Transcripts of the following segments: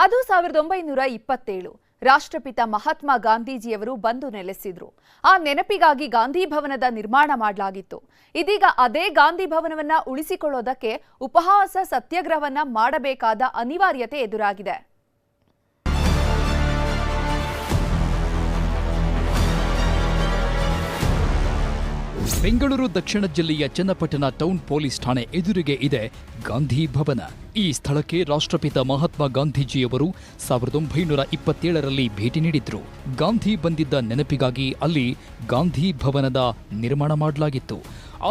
ಅದು 1927 ರಾಷ್ಟ್ರಪಿತ ಮಹಾತ್ಮ ಗಾಂಧೀಜಿಯವರು ಬಂದು ನೆಲೆಸಿದ್ರು. ಆ ನೆನಪಿಗಾಗಿ ಗಾಂಧಿ ಭವನದ ನಿರ್ಮಾಣ ಮಾಡಲಾಗಿತ್ತು. ಇದೀಗ ಅದೇ ಗಾಂಧಿ ಭವನವನ್ನ ಉಳಿಸಿಕೊಳ್ಳೋದಕ್ಕೆ ಉಪವಾಸ ಸತ್ಯಾಗ್ರಹವನ್ನ ಮಾಡಬೇಕಾದ ಅನಿವಾರ್ಯತೆ ಎದುರಾಗಿದೆ. ಬೆಂಗಳೂರು ದಕ್ಷಿಣ ಜಿಲ್ಲೆಯ ಚನ್ನಪಟ್ಟಣ ಟೌನ್ ಪೊಲೀಸ್ ಠಾಣೆ ಎದುರಿಗೆ ಇದೆ ಗಾಂಧಿ ಭವನ. ಈ ಸ್ಥಳಕ್ಕೆ ರಾಷ್ಟ್ರಪಿತ ಮಹಾತ್ಮ ಗಾಂಧೀಜಿಯವರು 1927ರಲ್ಲಿ ಭೇಟಿ ನೀಡಿದ್ರು. ಗಾಂಧಿ ಬಂದಿದ್ದ ನೆನಪಿಗಾಗಿ ಅಲ್ಲಿ ಗಾಂಧಿ ಭವನದ ನಿರ್ಮಾಣ ಮಾಡಲಾಗಿತ್ತು.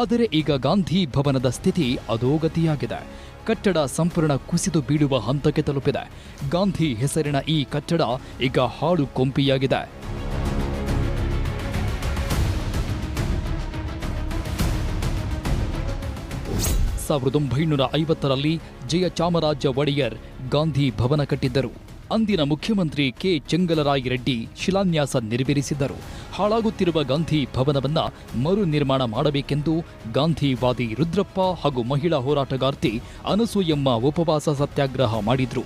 ಆದರೆ ಈಗ ಗಾಂಧಿ ಭವನದ ಸ್ಥಿತಿ ಅಧೋಗತಿಯಾಗಿದೆ. ಕಟ್ಟಡ ಸಂಪೂರ್ಣ ಕುಸಿದು ಬೀಳುವ ಹಂತಕ್ಕೆ ತಲುಪಿದೆ. ಗಾಂಧಿ ಹೆಸರಿನ ಈ ಕಟ್ಟಡ ಈಗ ಹಾಳು ಕೊಂಪಿಯಾಗಿದೆ. 1950ರಲ್ಲಿ ಜಯಚಾಮರಾಜ ಒಡೆಯರ್ ಗಾಂಧಿ ಭವನ ಕಟ್ಟಿದ್ದರು. ಅಂದಿನ ಮುಖ್ಯಮಂತ್ರಿ ಕೆ ಚೆಂಗಲರಾಯ ರೆಡ್ಡಿ ಶಿಲಾನ್ಯಾಸ ನೆರವೇರಿಸಿದ್ದರು. ಹಾಳಾಗುತ್ತಿರುವ ಗಾಂಧಿ ಭವನವನ್ನ ಮರು ನಿರ್ಮಾಣ ಮಾಡಬೇಕೆಂದು ಗಾಂಧಿವಾದಿ ರುದ್ರಪ್ಪ ಹಾಗೂ ಮಹಿಳಾ ಹೋರಾಟಗಾರ್ತಿ ಅನಸೂಯಮ್ಮ ಉಪವಾಸ ಸತ್ಯಾಗ್ರಹ ಮಾಡಿದ್ರು.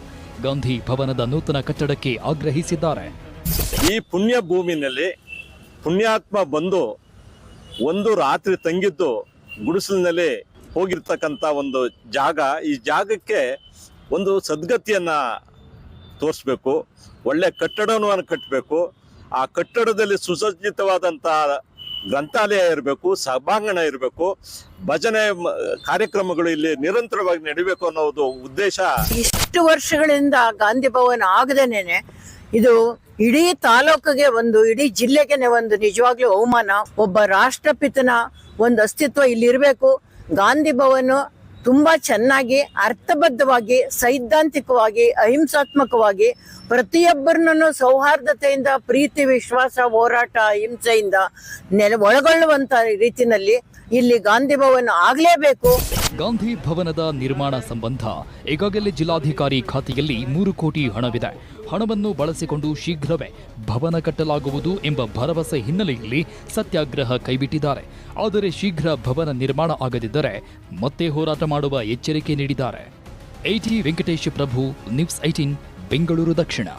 ಗಾಂಧಿ ಭವನದ ನೂತನ ಕಟ್ಟಡಕ್ಕೆ ಆಗ್ರಹಿಸಿದ್ದಾರೆ. ಈ ಪುಣ್ಯ ಭೂಮಿನಲ್ಲಿ ಪುಣ್ಯಾತ್ಮ ಬಂದು ಒಂದು ರಾತ್ರಿ ತಂಗಿದ್ದು ಗುಡಿಸಲಿನಲ್ಲಿ ಹೋಗಿರ್ತಕ್ಕಂಥ ಒಂದು ಜಾಗ. ಈ ಜಾಗಕ್ಕೆ ಒಂದು ಸದ್ಗತಿಯನ್ನ ತೋರಿಸ್ಬೇಕು, ಒಳ್ಳೆ ಕಟ್ಟಡವನ್ನು ಕಟ್ಟಬೇಕು. ಆ ಕಟ್ಟಡದಲ್ಲಿ ಸುಸಜ್ಜಿತವಾದಂಥ ಗ್ರಂಥಾಲಯ ಇರಬೇಕು, ಸಭಾಂಗಣ ಇರಬೇಕು, ಭಜನೆ ಕಾರ್ಯಕ್ರಮಗಳು ಇಲ್ಲಿ ನಿರಂತರವಾಗಿ ನಡೀಬೇಕು ಅನ್ನೋದು ಉದ್ದೇಶ. ಇಷ್ಟು ವರ್ಷಗಳಿಂದ ಗಾಂಧಿ ಭವನ ಆಗದೇನೆ ಇದು ಇಡೀ ತಾಲೂಕಿಗೆ ಇಡೀ ಜಿಲ್ಲೆಗೆ ಒಂದು ನಿಜವಾಗ್ಲೂ ಅವಮಾನ. ಒಬ್ಬ ರಾಷ್ಟ್ರಪಿತನ ಒಂದು ಅಸ್ತಿತ್ವ ಇಲ್ಲಿರಬೇಕು. ಗಾಂಧಿ ಭವನ ತುಂಬಾ ಚೆನ್ನಾಗಿ ಅರ್ಥಬದ್ಧವಾಗಿ ಸೈದ್ಧಾಂತಿಕವಾಗಿ ಅಹಿಂಸಾತ್ಮಕವಾಗಿ ಪ್ರತಿಯೊಬ್ಬರನ್ನು ಸೌಹಾರ್ದತೆಯಿಂದ ಪ್ರೀತಿ ವಿಶ್ವಾಸ ಹೋರಾಟ ಅಹಿಂಸೆಯಿಂದ ಒಳಗೊಳ್ಳುವಂತ ರೀತಿಯಲ್ಲಿ ಇಲ್ಲಿ ಗಾಂಧಿ ಭವನ ಆಗ್ಲೇಬೇಕು. ಗಾಂಧಿ ಭವನದ ನಿರ್ಮಾಣ ಸಂಬಂಧ ಈಗಾಗಲೇ ಜಿಲ್ಲಾಧಿಕಾರಿ ಖಾತೆಯಲ್ಲಿ 3 ಕೋಟಿ ಹಣವಿದೆ. ಹಣವನ್ನು ಬಳಸಿಕೊಂಡು ಶೀಘ್ರವೇ ಭವನ ಕಟ್ಟಲಾಗುವುದು ಎಂಬ ಭರವಸೆ ಹಿನ್ನೆಲೆಯಲ್ಲಿ ಸತ್ಯಾಗ್ರಹ ಕೈಬಿಟ್ಟಿದ್ದಾರೆ. ಆದರೆ ಶೀಘ್ರ ಭವನ ನಿರ್ಮಾಣ ಆಗದಿದ್ದರೆ ಮತ್ತೆ ಹೋರಾಟ ಮಾಡುವ ಎಚ್ಚರಿಕೆ ನೀಡಿದ್ದಾರೆ. ವೆಂಕಟೇಶ್ ಪ್ರಭು, ನ್ಯೂಸ್ 18, ಬೆಂಗಳೂರು ದಕ್ಷಿಣ.